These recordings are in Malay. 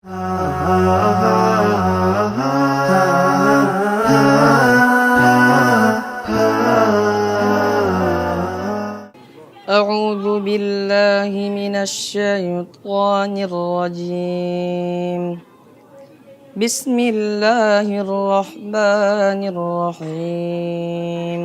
أعوذ بالله من الشيطان الرجيم بسم الله الرحمن الرحيم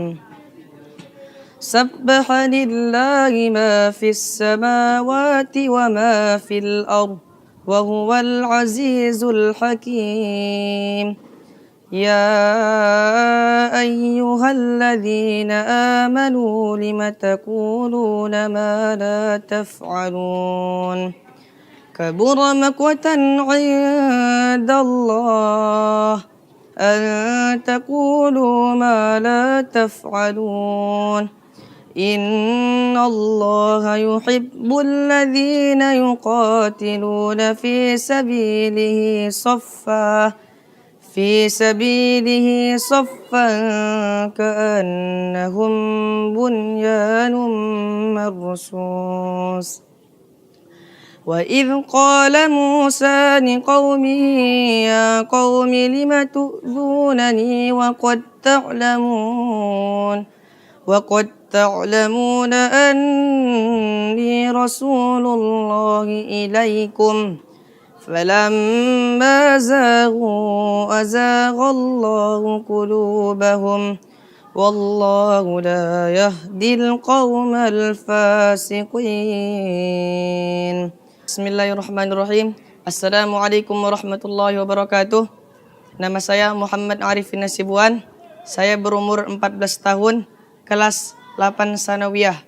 سبح لله ما في السماوات وما في الأرض وهو العزيز الحكيم يا أيها الذين آمنوا لم تقولون ما لا تفعلون كبر مقتا عند الله أن تقولوا ما لا تفعلون إن الله يحب الذين يقاتلون في سبيله صفا كأنهم بنيان مرصوص وإذ قال موسى لقومه يا قوم لم تؤذونني وقد تعلمون أني رسول الله إليكم فلما زاغوا أزاغ الله قلوبهم والله لا يهدي القوم الفاسقين. Bismillahirrahmanirrahim. Assalamualaikum warahmatullahi wabarakatuh. Nama saya Muhammad Arifin Nasibuan. Saya berumur 14 tahun, kelas 8 Sanawiyah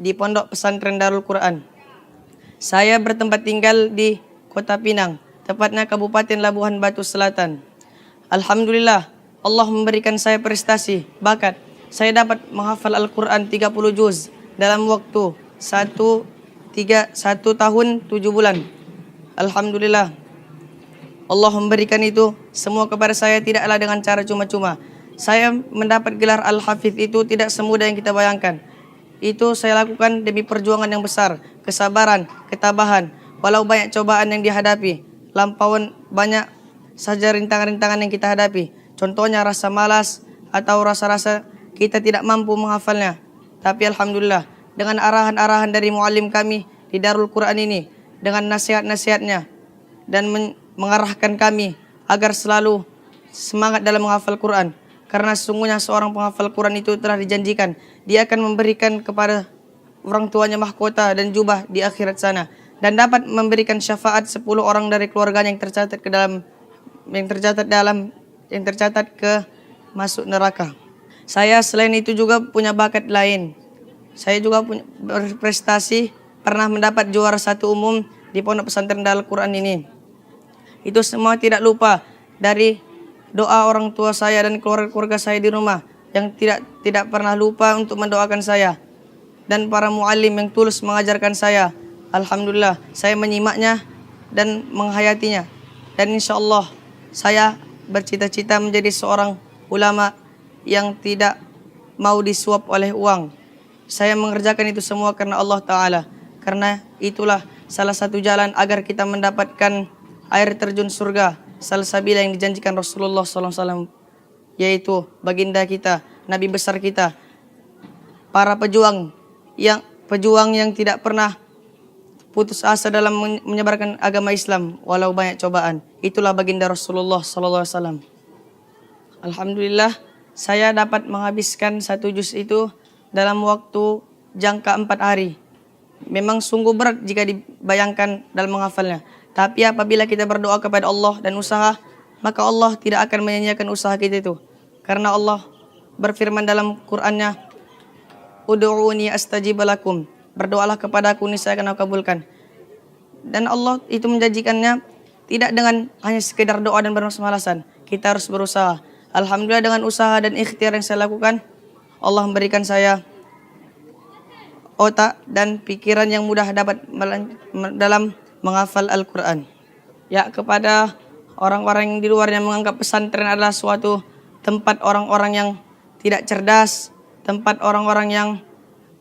di Pondok Pesantren Darul Quran. Saya bertempat tinggal di Kota Pinang, tepatnya Kabupaten Labuhan Batu Selatan. Alhamdulillah, Allah memberikan saya prestasi, bakat. Saya dapat menghafal Al-Quran 30 juz dalam waktu 1 tahun 7 bulan. Alhamdulillah, Allah memberikan itu semua kepada saya tidaklah dengan cara cuma-cuma. Saya mendapat gelar Al-Hafidh itu tidak semudah yang kita bayangkan. Itu saya lakukan demi perjuangan yang besar, kesabaran, ketabahan. Walau banyak cobaan yang dihadapi, lampauan banyak saja rintangan-rintangan yang kita hadapi. Contohnya rasa malas atau rasa-rasa kita tidak mampu menghafalnya. Tapi Alhamdulillah, dengan arahan-arahan dari muallim kami di Darul Quran ini, dengan nasihat-nasihatnya dan mengarahkan kami agar selalu semangat dalam menghafal Quran. Karena sesungguhnya seorang penghafal Quran itu telah dijanjikan, dia akan memberikan kepada orang tuanya mahkota dan jubah di akhirat sana, dan dapat memberikan syafaat 10 orang dari keluarganya yang tercatat ke masuk neraka. Saya selain itu juga punya bakat lain. Saya juga punya berprestasi, pernah mendapat juara 1 umum di Pondok Pesantren Darul Quran ini. Itu semua tidak lupa dari doa orang tua saya dan keluarga saya di rumah yang tidak pernah lupa untuk mendoakan saya, dan para muallim yang tulus mengajarkan saya. Alhamdulillah, saya menyimaknya dan menghayatinya. Dan insyaAllah saya bercita-cita menjadi seorang ulama yang tidak mau disuap oleh uang. Saya mengerjakan itu semua karena Allah Ta'ala. Karena itulah salah satu jalan agar kita mendapatkan air terjun surga, salsabila yang dijanjikan Rasulullah SAW, yaitu baginda kita, Nabi besar kita, para pejuang yang tidak pernah putus asa dalam menyebarkan agama Islam walau banyak cobaan. Itulah baginda Rasulullah SAW. Alhamdulillah, saya dapat menghabiskan 1 juz itu dalam waktu jangka 4 hari. Memang sungguh berat jika dibayangkan dalam menghafalnya. Tapi apabila kita berdoa kepada Allah dan usaha, maka Allah tidak akan menyanyiakan usaha kita itu. Karena Allah berfirman dalam Qur'annya, Ud'uuni astajib lakum. Berdoalah kepada aku, niscaya akan aku kabulkan. Dan Allah itu menjanjikannya tidak dengan hanya sekedar doa dan bermalas-malasan. Kita harus berusaha. Alhamdulillah, dengan usaha dan ikhtiar yang saya lakukan, Allah memberikan saya otak dan pikiran yang mudah dapat dalam menghafal Al-Quran. Ya, kepada orang-orang yang di luar yang menganggap pesantren adalah suatu tempat orang-orang yang tidak cerdas, tempat orang-orang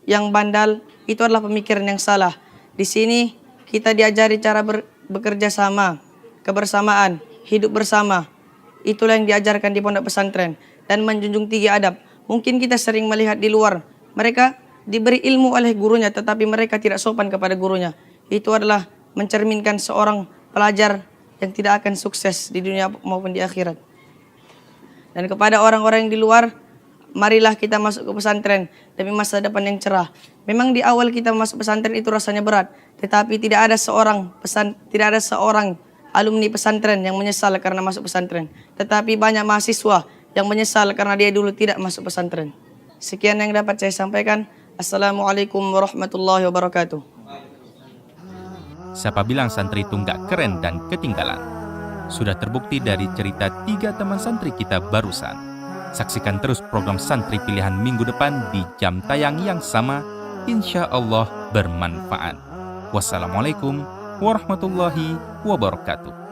yang bandal, itu adalah pemikiran yang salah. Di sini kita diajari cara bekerja sama, kebersamaan, hidup bersama. Itulah yang diajarkan di pondok pesantren. Dan menjunjung tinggi adab. Mungkin kita sering melihat di luar, mereka diberi ilmu oleh gurunya, tetapi mereka tidak sopan kepada gurunya. Itu adalah mencerminkan seorang pelajar yang tidak akan sukses di dunia maupun di akhirat. Dan kepada orang-orang yang di luar, marilah kita masuk ke pesantren demi masa depan yang cerah. Memang di awal kita masuk pesantren itu rasanya berat, tetapi tidak ada seorang alumni pesantren yang menyesal karena masuk pesantren. Tetapi banyak mahasiswa yang menyesal karena dia dulu tidak masuk pesantren. Sekian yang dapat saya sampaikan. Assalamualaikum warahmatullahi wabarakatuh. Siapa bilang santri itu nggak keren dan ketinggalan? Sudah terbukti dari cerita 3 teman santri kita barusan. Saksikan terus program Santri Pilihan minggu depan di jam tayang yang sama. Insya Allah bermanfaat. Wassalamualaikum warahmatullahi wabarakatuh.